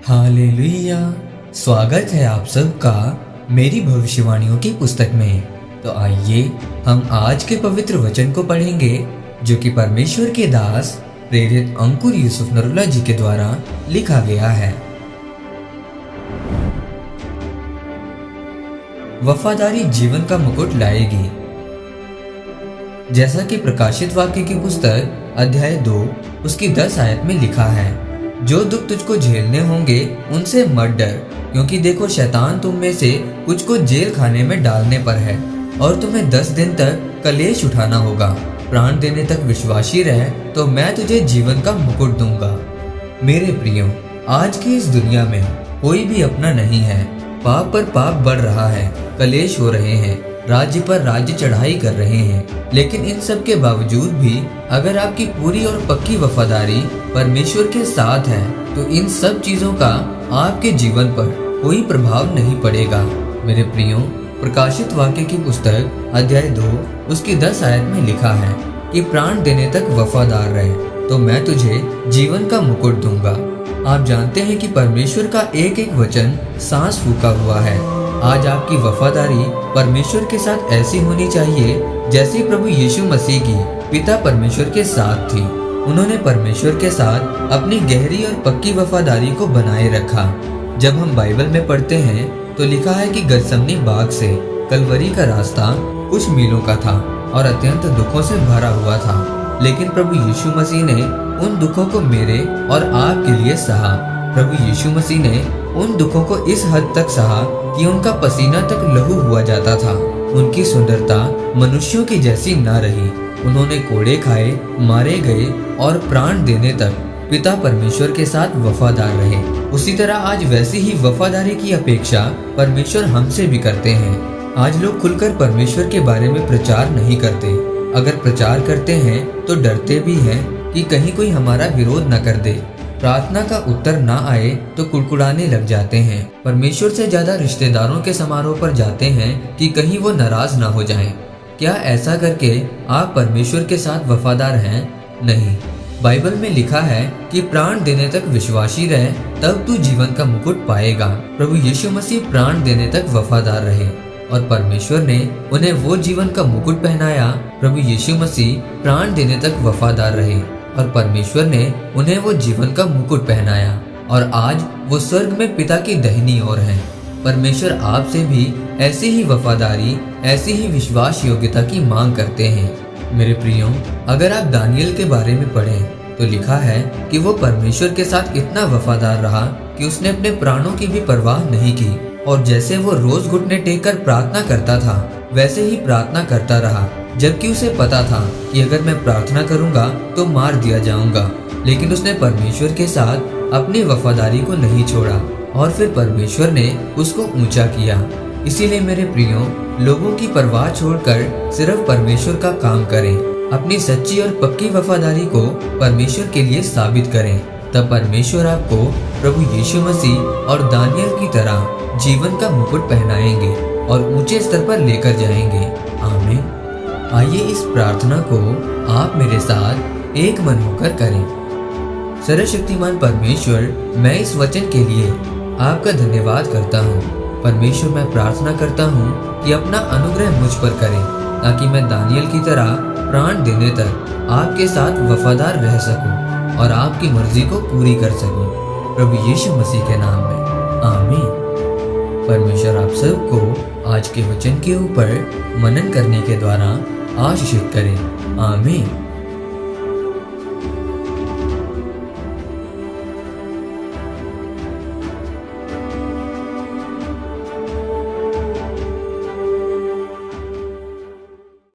Hallelujah. स्वागत है आप सबका मेरी भविष्यवाणियों की पुस्तक में। तो आइए हम आज के पवित्र वचन को पढ़ेंगे जो कि परमेश्वर के दास प्रेरित अंकुर यूसुफ नरुला जी के द्वारा लिखा गया है। वफादारी जीवन का मुकुट लाएगी। जैसा कि प्रकाशित वाक्य की पुस्तक अध्याय 2 उसकी 10 आयत में लिखा है, जो दुख तुझको झेलने होंगे उनसे मत डर, क्योंकि देखो शैतान तुम में से कुछ को जेल खाने में डालने पर है और तुम्हें 10 दिन तक कलेश उठाना होगा। प्राण देने तक विश्वासी रह तो मैं तुझे जीवन का मुकुट दूंगा। मेरे प्रियो, आज की इस दुनिया में कोई भी अपना नहीं है। पाप पर पाप बढ़ रहा है, कलेश हो रहे हैं, राज्य पर राज्य चढ़ाई कर रहे हैं। लेकिन इन सब के बावजूद भी अगर आपकी पूरी और पक्की वफादारी परमेश्वर के साथ है तो इन सब चीजों का आपके जीवन पर कोई प्रभाव नहीं पड़ेगा। मेरे प्रियो, प्रकाशित वाक्य की पुस्तक अध्याय 2 उसकी 10 आयत में लिखा है कि प्राण देने तक वफादार रहे तो मैं तुझे जीवन का मुकुट दूंगा। आप जानते हैं कि परमेश्वर का एक एक वचन सांस फूका हुआ है। आज आपकी वफादारी परमेश्वर के साथ ऐसी होनी चाहिए जैसी प्रभु यीशु मसीह की पिता परमेश्वर के साथ थी। उन्होंने परमेश्वर के साथ अपनी गहरी और पक्की वफादारी को बनाए रखा। जब हम बाइबल में पढ़ते हैं तो लिखा है कि गतसमनी बाग से कलवरी का रास्ता कुछ मीलों का था और अत्यंत दुखों से भरा हुआ था, लेकिन प्रभु यीशु मसीह ने उन दुखों को मेरे और आपके लिए सहा। प्रभु यीशु मसीह ने उन दुखों को इस हद तक सहा कि उनका पसीना तक लहू हुआ जाता था। उनकी सुंदरता मनुष्यों की जैसी न रही। उन्होंने कोड़े खाए, मारे गए और प्राण देने तक पिता परमेश्वर के साथ वफादार रहे। उसी तरह आज वैसी ही वफादारी की अपेक्षा परमेश्वर हमसे भी करते हैं। आज लोग खुलकर परमेश्वर के बारे में प्रचार नहीं करते। अगर प्रचार करते हैं तो डरते भी हैं कि कहीं कोई हमारा विरोध न कर दे। प्रार्थना का उत्तर ना आए तो कुड़कुड़ाने लग जाते हैं। परमेश्वर से ज्यादा रिश्तेदारों के समारोह पर जाते हैं कि कहीं वो नाराज ना हो जाएं। क्या ऐसा करके आप परमेश्वर के साथ वफादार हैं? नहीं। बाइबल में लिखा है कि प्राण देने तक विश्वासी रहे तब तू जीवन का मुकुट पाएगा। प्रभु यीशु मसीह प्राण देने तक वफादार रहे और परमेश्वर ने उन्हें वो जीवन का मुकुट पहनाया। प्रभु यीशु मसीह प्राण देने तक वफादार रहे और परमेश्वर ने उन्हें वो जीवन का मुकुट पहनाया और आज वो स्वर्ग में पिता की दाहिनी ओर हैं। परमेश्वर आपसे भी ऐसी ही वफादारी, ऐसी ही विश्वास योग्यता की मांग करते हैं। मेरे प्रियो, अगर आप दानियल के बारे में पढ़ें तो लिखा है कि वो परमेश्वर के साथ इतना वफादार रहा कि उसने अपने प्राणों की भी परवाह नहीं की और जैसे वो रोज घुटने टेक कर प्रार्थना करता था वैसे ही प्रार्थना करता रहा, जबकि उसे पता था कि अगर मैं प्रार्थना करूंगा तो मार दिया जाऊंगा। लेकिन उसने परमेश्वर के साथ अपनी वफादारी को नहीं छोड़ा और फिर परमेश्वर ने उसको ऊंचा किया। इसीलिए मेरे प्रियो, लोगों की परवाह छोड़कर सिर्फ परमेश्वर का काम करें। अपनी सच्ची और पक्की वफादारी को परमेश्वर के लिए साबित करें, तब परमेश्वर आपको प्रभु यीशु मसीह और दानियल की तरह जीवन का मुकुट पहनाएंगे और ऊंचे स्तर पर लेकर जाएंगे। आमीन। आइए इस प्रार्थना को आप मेरे साथ एक मन होकर करें। सर्वशक्तिमान परमेश्वर, मैं इस वचन के लिए आपका धन्यवाद करता हूँ। परमेश्वर, मैं प्रार्थना करता हूँ कि अपना अनुग्रह मुझ पर करें ताकि मैं दानियल की तरह प्राण देने तक आपके साथ वफादार रह सकूं और आपकी मर्जी को पूरी कर सकूं। प्रभु यीशु मसीह के नाम में आमीन। परमेश्वर आप सबको आज के वचन के ऊपर मनन करने के द्वारा आशीषित करें। आमीन।